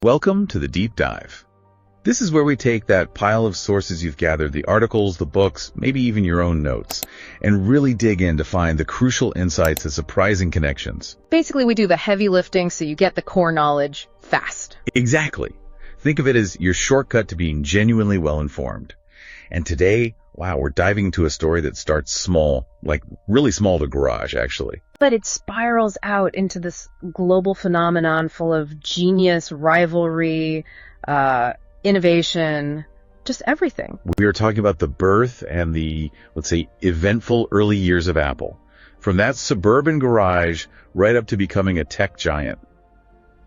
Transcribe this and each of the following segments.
Welcome to the Deep Dive. This is where we take that pile of sources you've gathered, the articles, the books, maybe even your own notes, and really dig in to find the crucial insights and surprising connections. Basically, we do the heavy lifting so you get the core knowledge fast. Exactly. Think of it as your shortcut to being genuinely well-informed. And today, wow, we're diving into a story that starts small, like really small to garage, actually. But it spirals out into this global phenomenon full of genius, rivalry, innovation, just everything. We are talking about the birth and the, let's say, eventful early years of Apple. From that suburban garage right up to becoming a tech giant.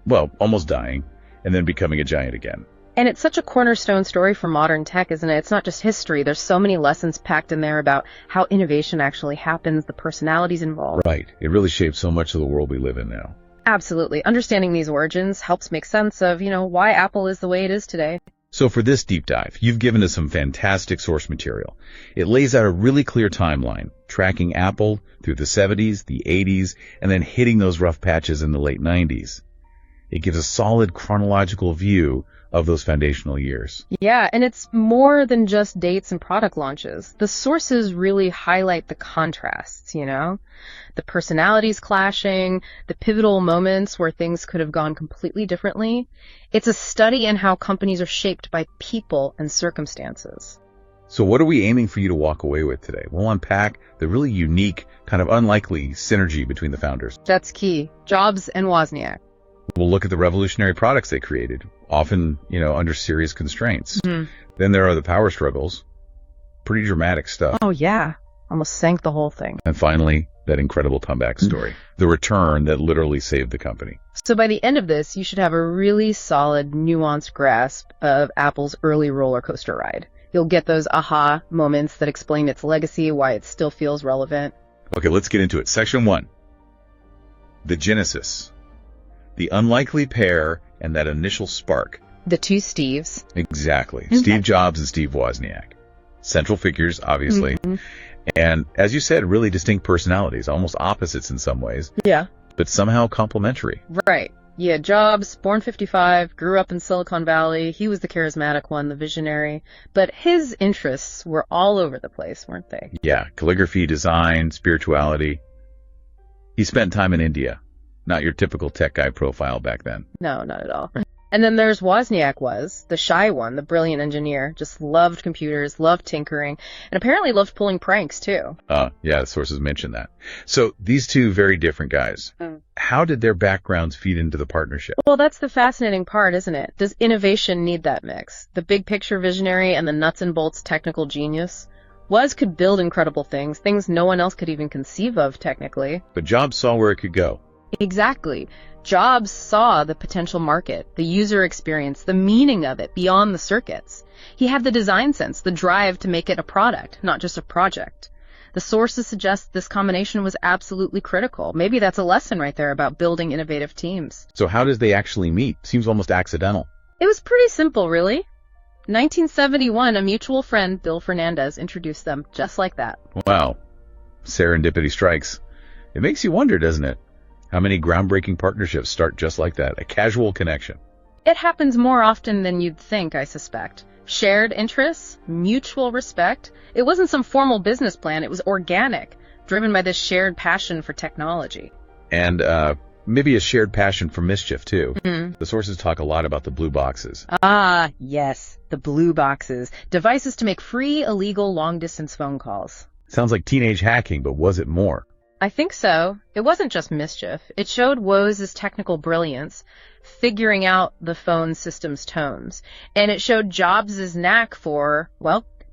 Well, almost dying, and then becoming a giant again. And it's such a cornerstone story for modern tech, isn't it? It's not just history. There's so many lessons packed in there about how innovation actually happens, the personalities involved. Right. It really shapes so much of the world we live in now. Absolutely. Understanding these origins helps make sense of, why Apple is the way it is today. So for this deep dive, you've given us some fantastic source material. It lays out a really clear timeline, tracking Apple through the 70s, the 80s, and then hitting those rough patches in the late 90s. It gives a solid chronological view of those foundational years. Yeah, and it's more than just dates and product launches. The sources really highlight the contrasts, the personalities clashing, the pivotal moments where things could have gone completely differently. It's a study in how companies are shaped by people and circumstances. So what are we aiming for you to walk away with today? We'll unpack the really unique, kind of unlikely synergy between the founders. That's key. Jobs and Wozniak. We'll look at the revolutionary products they created, often, under serious constraints. Mm-hmm. Then there are the power struggles. Pretty dramatic stuff. Oh, yeah. Almost sank the whole thing. And finally, that incredible comeback story. The return that literally saved the company. So by the end of this, you should have a really solid, nuanced grasp of Apple's early roller coaster ride. You'll get those aha moments that explain its legacy, why it still feels relevant. Okay, let's get into it. Section 1. The Genesis. The unlikely pair and that initial spark. The two Steves. Exactly. Steve Jobs and Steve Wozniak. Central figures, obviously. Mm-hmm. And as you said, really distinct personalities, almost opposites in some ways. Yeah. But somehow complementary. Right. Yeah, Jobs, born 55, grew up in Silicon Valley. He was the charismatic one, the visionary. But his interests were all over the place, weren't they? Yeah. Calligraphy, design, spirituality. He spent time in India. Not your typical tech guy profile back then. No, not at all. And then there's Wozniak, the shy one, the brilliant engineer, just loved computers, loved tinkering, and apparently loved pulling pranks too. Yeah, sources mention that. So these two very different guys. How did their backgrounds feed into the partnership? Well, that's the fascinating part, isn't it? Does innovation need that mix? The big picture visionary and the nuts and bolts technical genius? Woz could build incredible things no one else could even conceive of technically. But Jobs saw where it could go. Exactly. Jobs saw the potential market, the user experience, the meaning of it beyond the circuits. He had the design sense, the drive to make it a product, not just a project. The sources suggest this combination was absolutely critical. Maybe that's a lesson right there about building innovative teams. So how does they actually meet? Seems almost accidental. It was pretty simple, really. 1971, a mutual friend, Bill Fernandez, introduced them just like that. Wow. Serendipity strikes. It makes you wonder, doesn't it? How many groundbreaking partnerships start just like that, a casual connection? It happens more often than you'd think, I suspect. Shared interests, mutual respect. It wasn't some formal business plan, it was organic, driven by this shared passion for technology. And maybe a shared passion for mischief, too. Mm-hmm. The sources talk a lot about the blue boxes. Ah, yes, the blue boxes. Devices to make free, illegal, long-distance phone calls. Sounds like teenage hacking, but was it more? I think so. It wasn't just mischief. It showed Woz's technical brilliance, figuring out the phone system's tones. And it showed Jobs' knack for,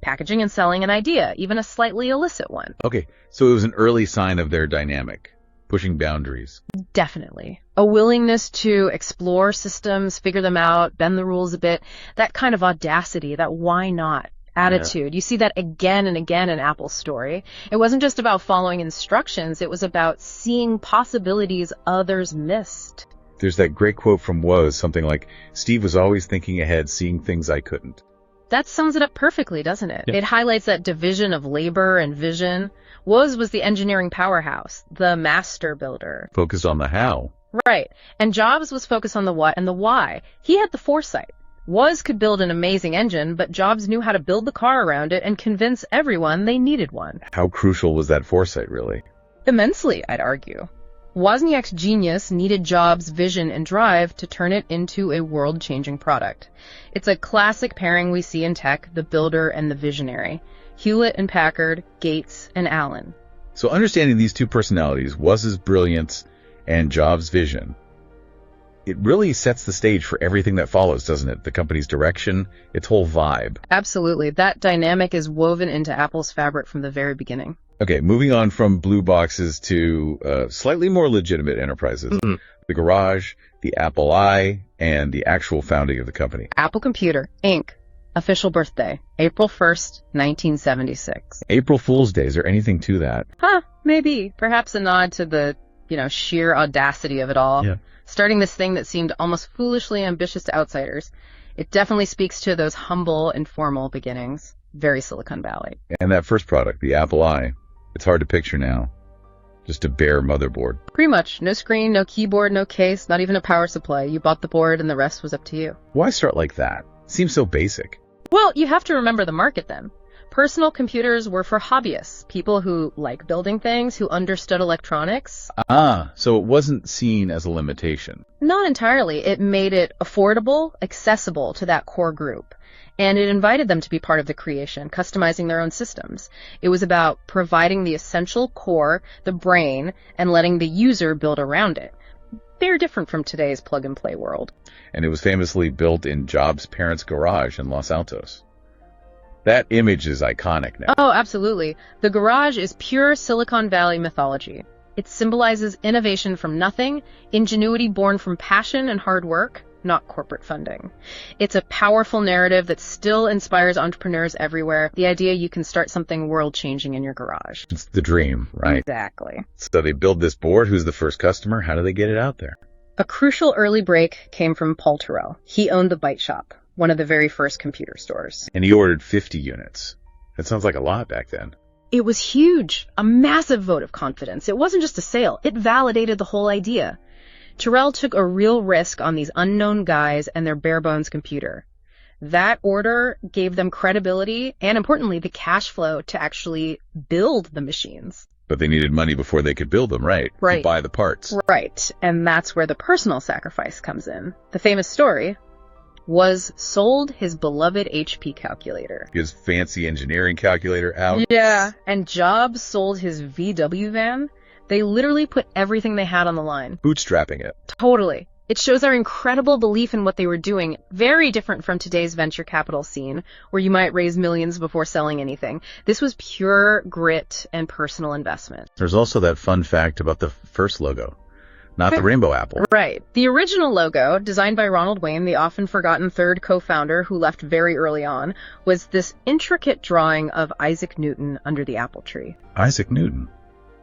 packaging and selling an idea, even a slightly illicit one. Okay, so it was an early sign of their dynamic, pushing boundaries. Definitely. A willingness to explore systems, figure them out, bend the rules a bit, that kind of audacity, that why not attitude. Yeah. You see that again and again in Apple's story. It wasn't just about following instructions. It was about seeing possibilities others missed. There's that great quote from Woz, something like, Steve was always thinking ahead, seeing things I couldn't. That sums it up perfectly, doesn't it? Yeah. It highlights that division of labor and vision. Woz was the engineering powerhouse, the master builder. Focused on the how. Right. And Jobs was focused on the what and the why. He had the foresight. Woz could build an amazing engine, but Jobs knew how to build the car around it and convince everyone they needed one. How crucial was that foresight, really? Immensely, I'd argue. Wozniak's genius needed Jobs' vision and drive to turn it into a world-changing product. It's a classic pairing we see in tech, the builder and the visionary. Hewlett and Packard, Gates and Allen. So understanding these two personalities, Woz's brilliance and Jobs' vision, it really sets the stage for everything that follows, doesn't it? The company's direction, its whole vibe. Absolutely. That dynamic is woven into Apple's fabric from the very beginning. Okay, moving on from blue boxes to slightly more legitimate enterprises. Mm-hmm. The garage, the Apple I, and the actual founding of the company. Apple Computer, Inc. Official birthday, April 1st, 1976. April Fool's Day, is there anything to that? Maybe. Perhaps a nod to the, sheer audacity of it all. Yeah. Starting this thing that seemed almost foolishly ambitious to outsiders. It definitely speaks to those humble, informal beginnings. Very Silicon Valley. And that first product, the Apple I, it's hard to picture now. Just a bare motherboard. Pretty much. No screen, no keyboard, no case, not even a power supply. You bought the board and the rest was up to you. Why start like that? Seems so basic. Well, you have to remember the market then. Personal computers were for hobbyists, people who like building things, who understood electronics. So it wasn't seen as a limitation. Not entirely. It made it affordable, accessible to that core group. And it invited them to be part of the creation, customizing their own systems. It was about providing the essential core, the brain, and letting the user build around it. They're different from today's plug-and-play world. And it was famously built in Jobs' parents' garage in Los Altos. That image is iconic now. Oh, absolutely. The garage is pure Silicon Valley mythology. It symbolizes innovation from nothing, ingenuity born from passion and hard work, not corporate funding. It's a powerful narrative that still inspires entrepreneurs everywhere. The idea you can start something world-changing in your garage. It's the dream, right? Exactly. So they build this board. Who's the first customer? How do they get it out there? A crucial early break came from Paul Terrell. He owned the Byte Shop, one of the very first computer stores. And he ordered 50 units. That sounds like a lot back then. It was huge. A massive vote of confidence. It wasn't just a sale. It validated the whole idea. Terrell took a real risk on these unknown guys and their bare-bones computer. That order gave them credibility and, importantly, the cash flow to actually build the machines. But they needed money before they could build them, right? Right. To buy the parts. Right. And that's where the personal sacrifice comes in. The famous story was sold his beloved HP calculator. His fancy engineering calculator out. Yeah. And Jobs sold his VW van. They literally put everything they had on the line. Bootstrapping it. Totally. It shows our incredible belief in what they were doing. Very different from today's venture capital scene, where you might raise millions before selling anything. This was pure grit and personal investment. There's also that fun fact about the first logo. Not the rainbow apple. Right. The original logo, designed by Ronald Wayne, the often forgotten third co-founder who left very early on, was this intricate drawing of Isaac Newton under the apple tree. Isaac Newton?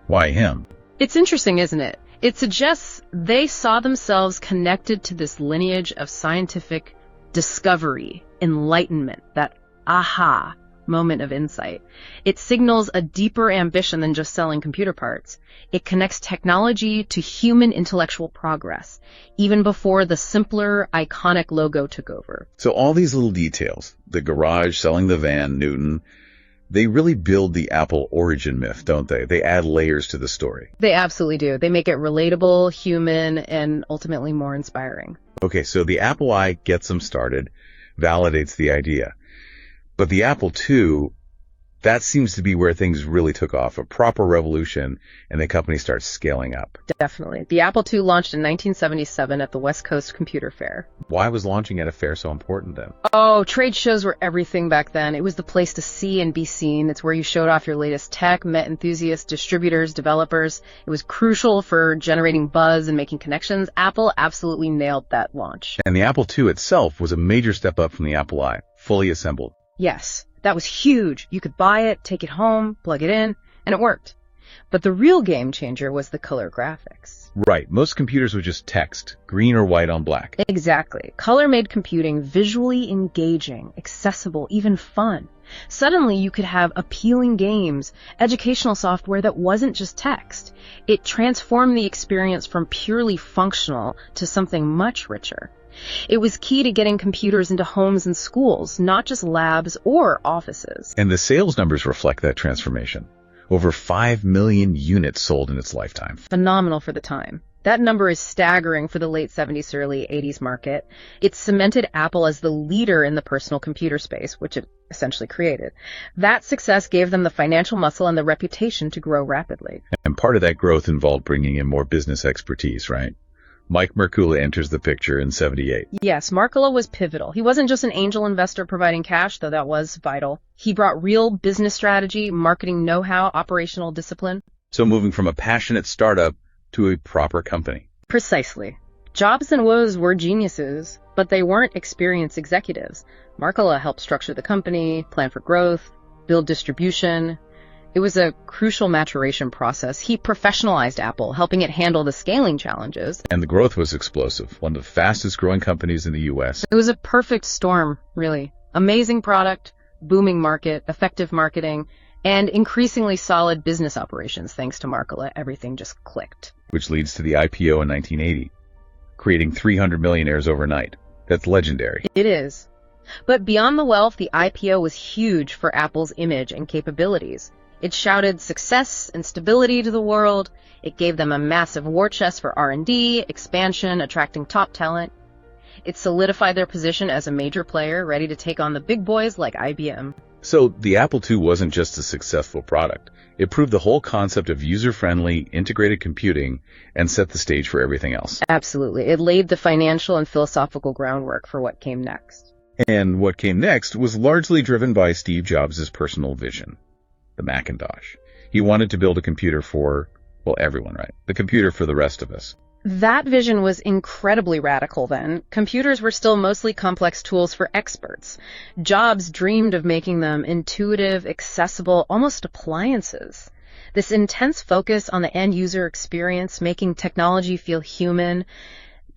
Why him? It's interesting, isn't it? It suggests they saw themselves connected to this lineage of scientific discovery, enlightenment, that aha moment of insight. It signals a deeper ambition than just selling computer parts. It connects technology to human intellectual progress, even before the simpler, iconic logo took over. So all these little details, the garage, selling the van, Newton, they really build the Apple origin myth, don't they? They add layers to the story. They absolutely do. They make it relatable, human, and ultimately more inspiring. Okay, so the Apple I gets them started, validates the idea. But the Apple II, that seems to be where things really took off, a proper revolution, and the company starts scaling up. Definitely. The Apple II launched in 1977 at the West Coast Computer Fair. Why was launching at a fair so important then? Oh, trade shows were everything back then. It was the place to see and be seen. It's where you showed off your latest tech, met enthusiasts, distributors, developers. It was crucial for generating buzz and making connections. Apple absolutely nailed that launch. And the Apple II itself was a major step up from the Apple I, fully assembled. Yes, that was huge. You could buy it, take it home, plug it in, and it worked. But the real game changer was the color graphics. Right. Most computers would just text, green or white on black. Exactly. Color made computing visually engaging, accessible, even fun. Suddenly, you could have appealing games, educational software that wasn't just text. It transformed the experience from purely functional to something much richer. It was key to getting computers into homes and schools, not just labs or offices. And the sales numbers reflect that transformation. Over 5 million units sold in its lifetime. Phenomenal for the time. That number is staggering for the late 70s, early 80s market. It cemented Apple as the leader in the personal computer space, which it essentially created. That success gave them the financial muscle and the reputation to grow rapidly. And part of that growth involved bringing in more business expertise, right? Mike Merkula enters the picture in 78. Yes, Merkula was pivotal. He wasn't just an angel investor providing cash, though that was vital. He brought real business strategy, marketing know-how, operational discipline. So moving from a passionate startup to a proper company. Precisely. Jobs and Woz were geniuses, but they weren't experienced executives. Merkula helped structure the company, plan for growth, build distribution. It was a crucial maturation process. He professionalized Apple, helping it handle the scaling challenges. And the growth was explosive, one of the fastest growing companies in the U.S. It was a perfect storm, really. Amazing product, booming market, effective marketing, and increasingly solid business operations. Thanks to Merkula, everything just clicked. Which leads to the IPO in 1980, creating 300 millionaires overnight. That's legendary. It is. But beyond the wealth, the IPO was huge for Apple's image and capabilities. It shouted success and stability to the world. It gave them a massive war chest for R&D, expansion, attracting top talent. It solidified their position as a major player, ready to take on the big boys like IBM. So the Apple II wasn't just a successful product. It proved the whole concept of user-friendly, integrated computing and set the stage for everything else. Absolutely. It laid the financial and philosophical groundwork for what came next. And what came next was largely driven by Steve Jobs' personal vision. The Macintosh. He wanted to build a computer for, well, everyone, right? The computer for the rest of us. That vision was incredibly radical then. Computers were still mostly complex tools for experts. Jobs dreamed of making them intuitive, accessible, almost appliances. This intense focus on the end-user experience, making technology feel human,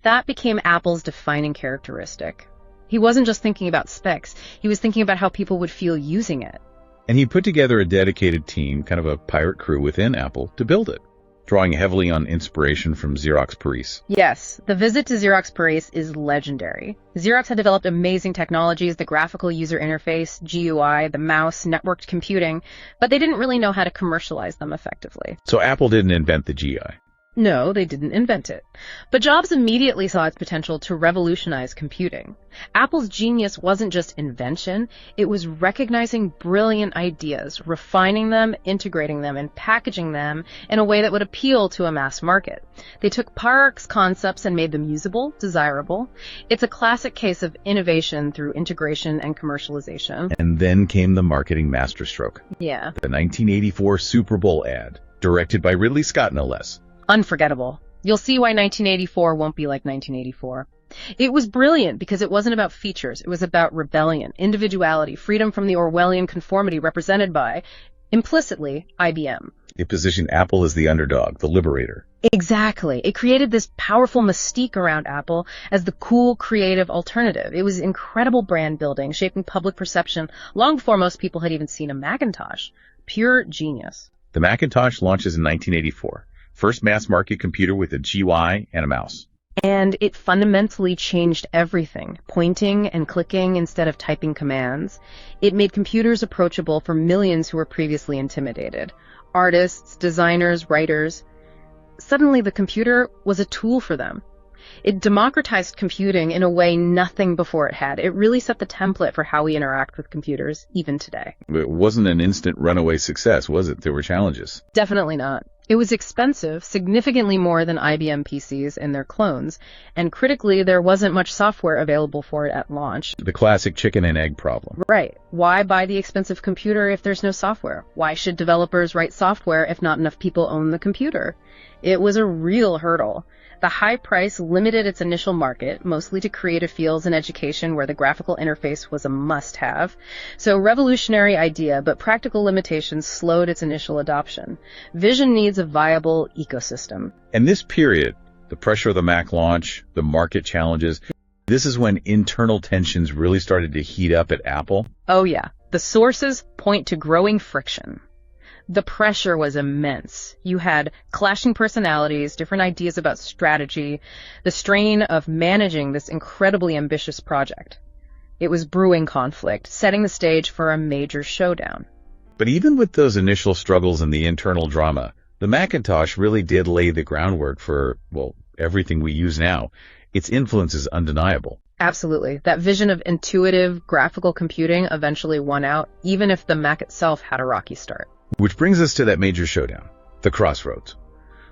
that became Apple's defining characteristic. He wasn't just thinking about specs. He was thinking about how people would feel using it. And he put together a dedicated team, kind of a pirate crew within Apple, to build it, drawing heavily on inspiration from Xerox Paris. Yes, the visit to Xerox Paris is legendary. Xerox had developed amazing technologies, the graphical user interface, GUI, the mouse, networked computing, but they didn't really know how to commercialize them effectively. So Apple didn't invent the GI. No, they didn't invent it. But Jobs immediately saw its potential to revolutionize computing. Apple's genius wasn't just invention, it was recognizing brilliant ideas, refining them, integrating them, and packaging them in a way that would appeal to a mass market. They took Park's concepts and made them usable, desirable. It's a classic case of innovation through integration and commercialization. And then came the marketing masterstroke. Yeah. The 1984 Super Bowl ad, directed by Ridley Scott, no less. Unforgettable. You'll see why 1984 won't be like 1984. It was brilliant because it wasn't about features. It was about rebellion, individuality, freedom from the Orwellian conformity represented by, implicitly, IBM. It positioned Apple as the underdog, the liberator. Exactly. It created this powerful mystique around Apple as the cool, creative alternative. It was incredible brand building, shaping public perception long before most people had even seen a Macintosh. Pure genius. The Macintosh launches in 1984. First mass-market computer with a GUI and a mouse. And it fundamentally changed everything, pointing and clicking instead of typing commands. It made computers approachable for millions who were previously intimidated. Artists, designers, writers. Suddenly the computer was a tool for them. It democratized computing in a way nothing before it had. It really set the template for how we interact with computers, even today. It wasn't an instant runaway success, was it? There were challenges. Definitely not. It was expensive, significantly more than IBM PCs and their clones, and critically, there wasn't much software available for it at launch. The classic chicken and egg problem. Right. Why buy the expensive computer if there's no software? Why should developers write software if not enough people own the computer? It was a real hurdle. The high price limited its initial market, mostly to creative fields and education where the graphical interface was a must-have. So revolutionary idea, but practical limitations slowed its initial adoption. Vision needs a viable ecosystem. And this period, the pressure of the Mac launch, the market challenges, this is when internal tensions really started to heat up at Apple. Oh yeah, the sources point to growing friction. The pressure was immense. You had clashing personalities, different ideas about strategy, the strain of managing this incredibly ambitious project. It was brewing conflict, setting the stage for a major showdown. But even with those initial struggles and the internal drama, the Macintosh really did lay the groundwork for, well, everything we use now. Its influence is undeniable. Absolutely. That vision of intuitive, graphical computing eventually won out, even if the Mac itself had a rocky start. Which brings us to that major showdown, the crossroads,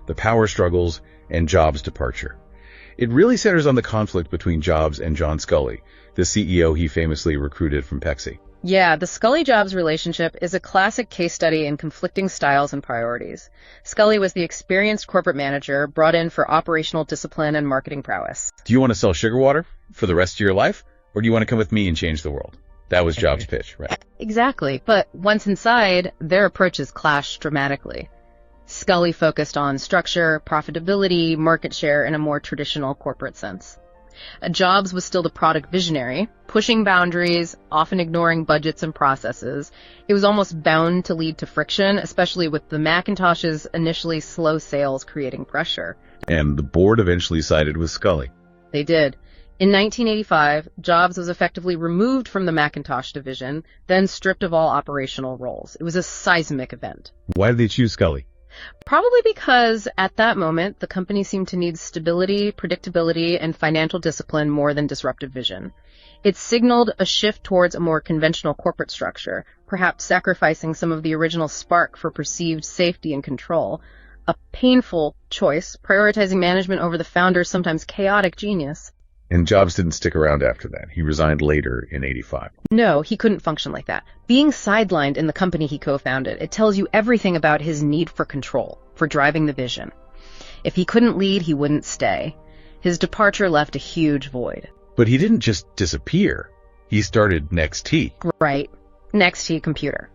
the power struggles, and Jobs' departure. It really centers on the conflict between Jobs and John Sculley, the CEO he famously recruited from Pepsi. Yeah, the Sculley-Jobs relationship is a classic case study in conflicting styles and priorities. Sculley was the experienced corporate manager brought in for operational discipline and marketing prowess. Do you want to sell sugar water for the rest of your life, or do you want to come with me and change the world? That was Jobs' pitch, right? Exactly. But once inside, their approaches clashed dramatically. Sculley focused on structure, profitability, market share in a more traditional corporate sense. Jobs was still the product visionary, pushing boundaries, often ignoring budgets and processes. It was almost bound to lead to friction, especially with the Macintosh's initially slow sales creating pressure. And the board eventually sided with Sculley. They did. In 1985, Jobs was effectively removed from the Macintosh division, then stripped of all operational roles. It was a seismic event. Why did they choose Sculley? Probably because at that moment, the company seemed to need stability, predictability, and financial discipline more than disruptive vision. It signaled a shift towards a more conventional corporate structure, perhaps sacrificing some of the original spark for perceived safety and control. A painful choice, prioritizing management over the founder's sometimes chaotic genius. And Jobs didn't stick around after that. He resigned later in '85. No, he couldn't function like that. Being sidelined in the company he co-founded, it tells you everything about his need for control, for driving the vision. If he couldn't lead, he wouldn't stay. His departure left a huge void. But he didn't just disappear. He started NXT. Right. NXT Computer.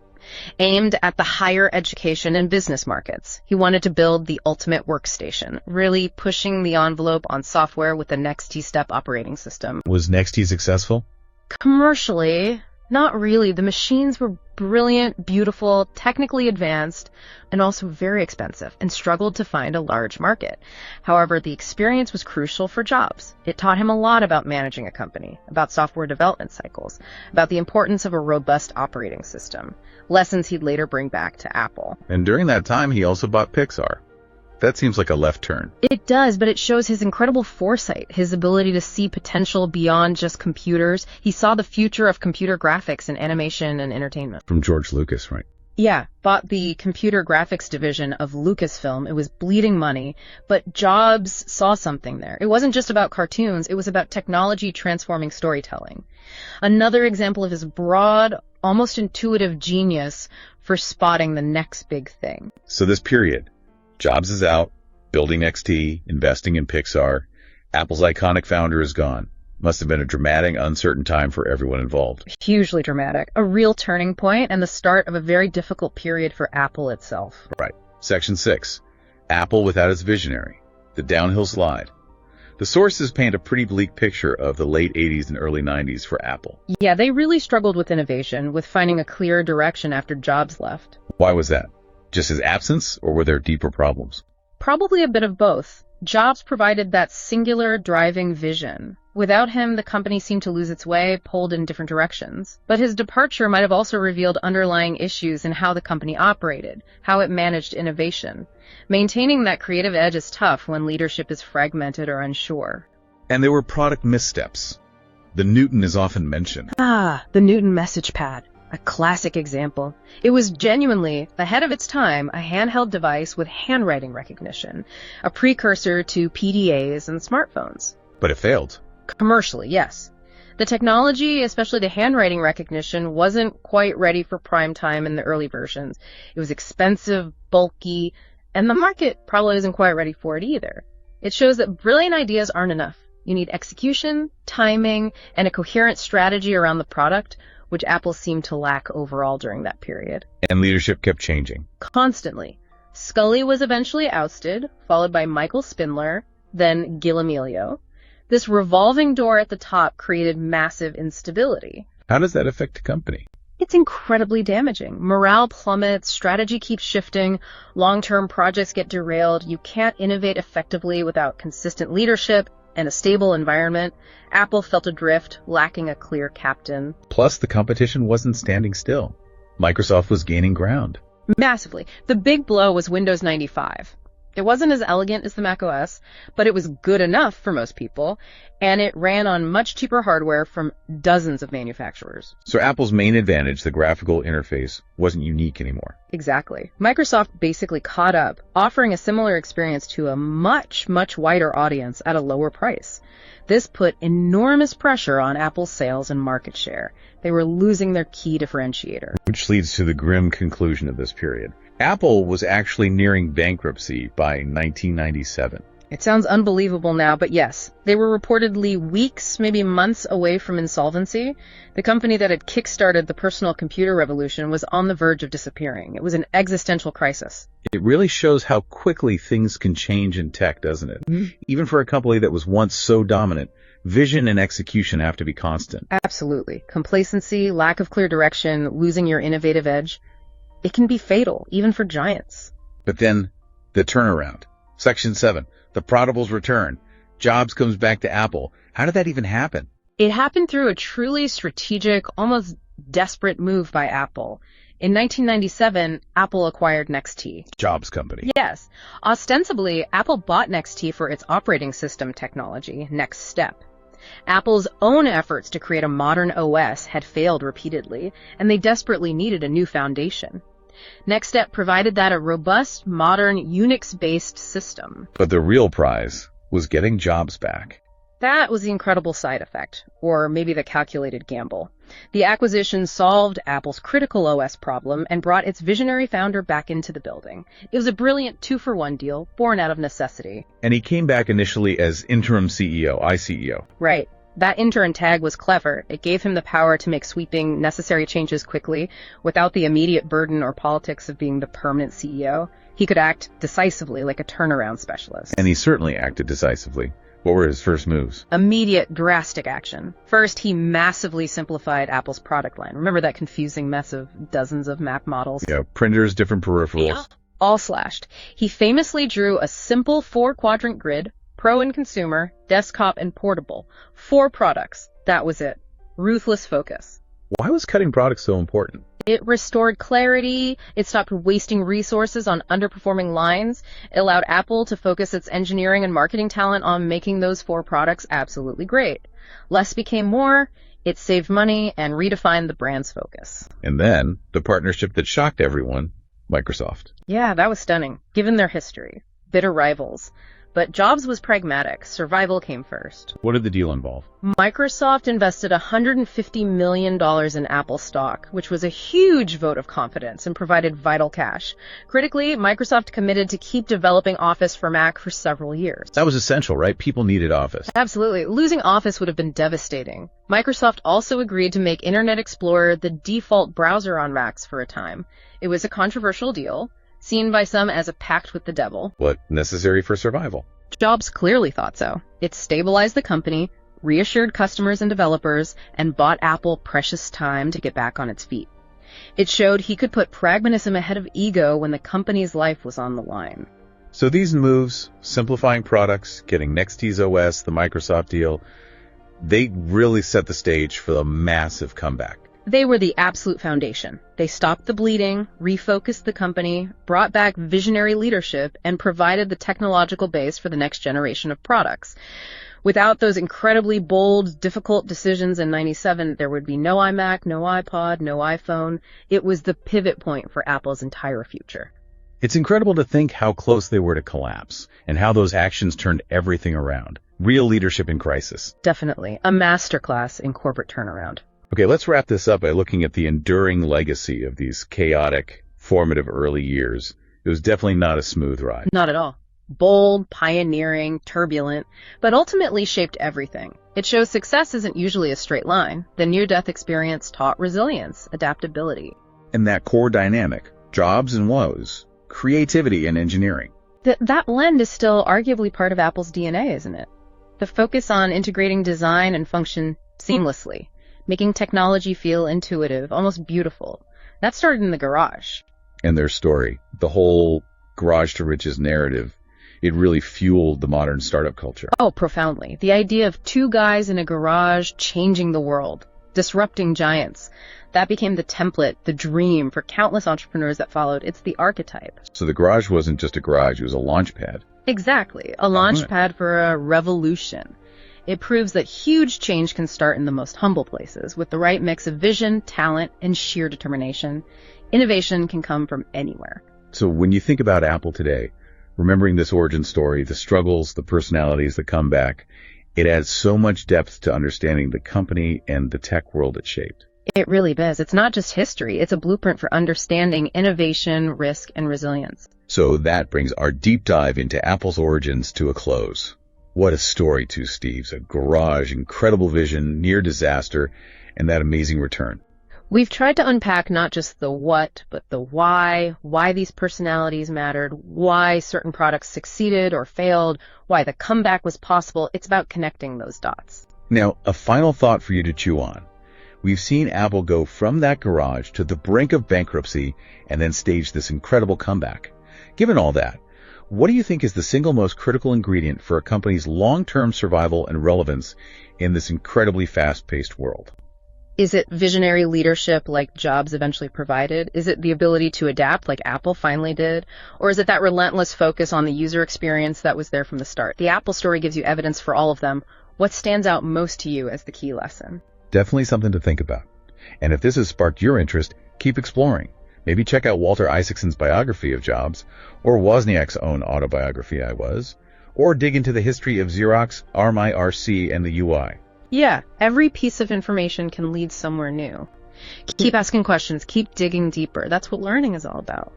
Aimed at the higher education and business markets. He wanted to build the ultimate workstation, really pushing the envelope on software with the NXT Step operating system. Was NXT successful? Commercially, not really. The machines were brilliant, beautiful, technically advanced, and also very expensive, and struggled to find a large market. However, the experience was crucial for Jobs. It taught him a lot about managing a company, about software development cycles, about the importance of a robust operating system, lessons he'd later bring back to Apple. And during that time, he also bought Pixar. That seems like a left turn. It does, but it shows his incredible foresight, his ability to see potential beyond just computers. He saw the future of computer graphics and animation and entertainment. From George Lucas, right? Yeah, bought the computer graphics division of Lucasfilm. It was bleeding money, but Jobs saw something there. It wasn't just about cartoons, it was about technology transforming storytelling. Another example of his broad, almost intuitive genius for spotting the next big thing. So this period, Jobs is out, building XT, investing in Pixar. Apple's iconic founder is gone. Must have been a dramatic, uncertain time for everyone involved. Hugely dramatic. A real turning point and the start of a very difficult period for Apple itself. Right. Section 6. Apple without its visionary. The downhill slide. The sources paint a pretty bleak picture of the late 80s and early 90s for Apple. Yeah, they really struggled with innovation, with finding a clear direction after Jobs left. Why was that? Just his absence, or were there deeper problems? Probably a bit of both. Jobs provided that singular driving vision. Without him, the company seemed to lose its way, pulled in different directions. But his departure might have also revealed underlying issues in how the company operated, how it managed innovation. Maintaining that creative edge is tough when leadership is fragmented or unsure. And there were product missteps. The Newton is often mentioned. The Newton message pad. A classic example. It was genuinely, ahead of its time, a handheld device with handwriting recognition, a precursor to PDAs and smartphones. But it failed. Commercially, yes. The technology, especially the handwriting recognition, wasn't quite ready for prime time in the early versions. It was expensive, bulky, and the market probably isn't quite ready for it either. It shows that brilliant ideas aren't enough. You need execution, timing, and a coherent strategy around the product, which Apple seemed to lack overall during that period. And leadership kept changing. Constantly. Scully was eventually ousted, followed by Michael Spindler, then Gil Amelio. This revolving door at the top created massive instability. How does that affect the company? It's incredibly damaging. Morale plummets, strategy keeps shifting, long-term projects get derailed, you can't innovate effectively without consistent leadership and a stable environment. Apple felt adrift, lacking a clear captain. Plus, the competition wasn't standing still. Microsoft was gaining ground. Massively. The big blow was Windows 95. It wasn't as elegant as the Mac OS, but it was good enough for most people, and it ran on much cheaper hardware from dozens of manufacturers. So Apple's main advantage, the graphical interface, wasn't unique anymore. Exactly. Microsoft basically caught up, offering a similar experience to a much, much wider audience at a lower price. This put enormous pressure on Apple's sales and market share. They were losing their key differentiator. Which leads to the grim conclusion of this period. Apple was actually nearing bankruptcy by 1997. It sounds unbelievable now, but yes, they were reportedly weeks, maybe months away from insolvency. The company that had kickstarted the personal computer revolution was on the verge of disappearing. It was an existential crisis. It really shows how quickly things can change in tech, doesn't it? Mm-hmm. Even for a company that was once so dominant, vision and execution have to be constant. Absolutely. Complacency, lack of clear direction, losing your innovative edge. It can be fatal, even for giants. But then, the turnaround. Section 7, the prodigal's return. Jobs comes back to Apple. How did that even happen? It happened through a truly strategic, almost desperate move by Apple. In 1997, Apple acquired NXT. Jobs company. Yes. Ostensibly, Apple bought NXT for its operating system technology, Next Step. Apple's own efforts to create a modern OS had failed repeatedly, and they desperately needed a new foundation. Next Step provided that a robust, modern, Unix-based system. But the real prize was getting jobs back. That was the incredible side effect, or maybe the calculated gamble. The acquisition solved Apple's critical OS problem and brought its visionary founder back into the building. It was a brilliant 2-for-1 deal, born out of necessity. And he came back initially as interim CEO, ICEO. Right. That intern tag was clever. It gave him the power to make sweeping, necessary changes quickly, without the immediate burden or politics of being the permanent CEO. He could act decisively like a turnaround specialist. And he certainly acted decisively. What were his first moves? Immediate, drastic action. First, he massively simplified Apple's product line. Remember that confusing mess of dozens of Mac models? Yeah, printers, different peripherals. Yeah. All slashed. He famously drew a simple 4-quadrant grid, pro and consumer, desktop and portable. 4 products. That was it. Ruthless focus. Why was cutting products so important? It restored clarity. It stopped wasting resources on underperforming lines. It allowed Apple to focus its engineering and marketing talent on making those 4 products absolutely great. Less became more. It saved money and redefined the brand's focus. And then, the partnership that shocked everyone, Microsoft. Yeah, that was stunning, given their history. Bitter rivals. But Jobs was pragmatic. Survival came first. What did the deal involve? Microsoft invested $150 million in Apple stock, which was a huge vote of confidence and provided vital cash. Critically, Microsoft committed to keep developing Office for Mac for several years. That was essential, right? People needed Office. Absolutely. Losing Office would have been devastating. Microsoft also agreed to make Internet Explorer the default browser on Macs for a time. It was a controversial deal, seen by some as a pact with the devil. But necessary for survival. Jobs clearly thought so. It stabilized the company, reassured customers and developers, and bought Apple precious time to get back on its feet. It showed he could put pragmatism ahead of ego when the company's life was on the line. So these moves, simplifying products, getting NXT's OS, the Microsoft deal, they really set the stage for the massive comeback. They were the absolute foundation. They stopped the bleeding, refocused the company, brought back visionary leadership, and provided the technological base for the next generation of products. Without those incredibly bold, difficult decisions in '97, there would be no iMac, no iPod, no iPhone. It was the pivot point for Apple's entire future. It's incredible to think how close they were to collapse, and how those actions turned everything around. Real leadership in crisis. Definitely. A masterclass in corporate turnaround. Okay, let's wrap this up by looking at the enduring legacy of these chaotic, formative early years. It was definitely not a smooth ride. Not at all. Bold, pioneering, turbulent, but ultimately shaped everything. It shows success isn't usually a straight line. The near-death experience taught resilience, adaptability. And that core dynamic, jobs and woes, creativity and engineering. That blend is still arguably part of Apple's DNA, isn't it? The focus on integrating design and function seamlessly, making technology feel intuitive, almost beautiful. That started in the garage. And their story, the whole garage to riches narrative, it really fueled the modern startup culture. Oh, profoundly. The idea of two guys in a garage changing the world, disrupting giants. That became the template, the dream for countless entrepreneurs that followed. It's the archetype. So the garage wasn't just a garage, it was a launch pad. Exactly. A launch pad for a revolution. It proves that huge change can start in the most humble places. With the right mix of vision, talent, and sheer determination, innovation can come from anywhere. So when you think about Apple today, remembering this origin story, the struggles, the personalities, the comeback, it adds so much depth to understanding the company and the tech world it shaped. It really does. It's not just history. It's a blueprint for understanding innovation, risk, and resilience. So that brings our deep dive into Apple's origins to a close. What a story, two Steves. A garage, incredible vision, near disaster, and that amazing return. We've tried to unpack not just the what, but the why these personalities mattered, why certain products succeeded or failed, why the comeback was possible. It's about connecting those dots. Now, a final thought for you to chew on. We've seen Apple go from that garage to the brink of bankruptcy and then stage this incredible comeback. Given all that, what do you think is the single most critical ingredient for a company's long-term survival and relevance in this incredibly fast-paced world? Is it visionary leadership like Jobs eventually provided? Is it the ability to adapt like Apple finally did? Or is it that relentless focus on the user experience that was there from the start? The Apple story gives you evidence for all of them. What stands out most to you as the key lesson? Definitely something to think about. And if this has sparked your interest, keep exploring. Maybe check out Walter Isaacson's biography of Jobs, or Wozniak's own autobiography, I Was, or dig into the history of Xerox, RMIRC, and the UI. Yeah, every piece of information can lead somewhere new. Keep asking questions, keep digging deeper. That's what learning is all about.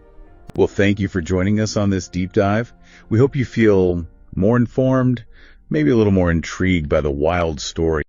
Well, thank you for joining us on this deep dive. We hope you feel more informed, maybe a little more intrigued by the wild story.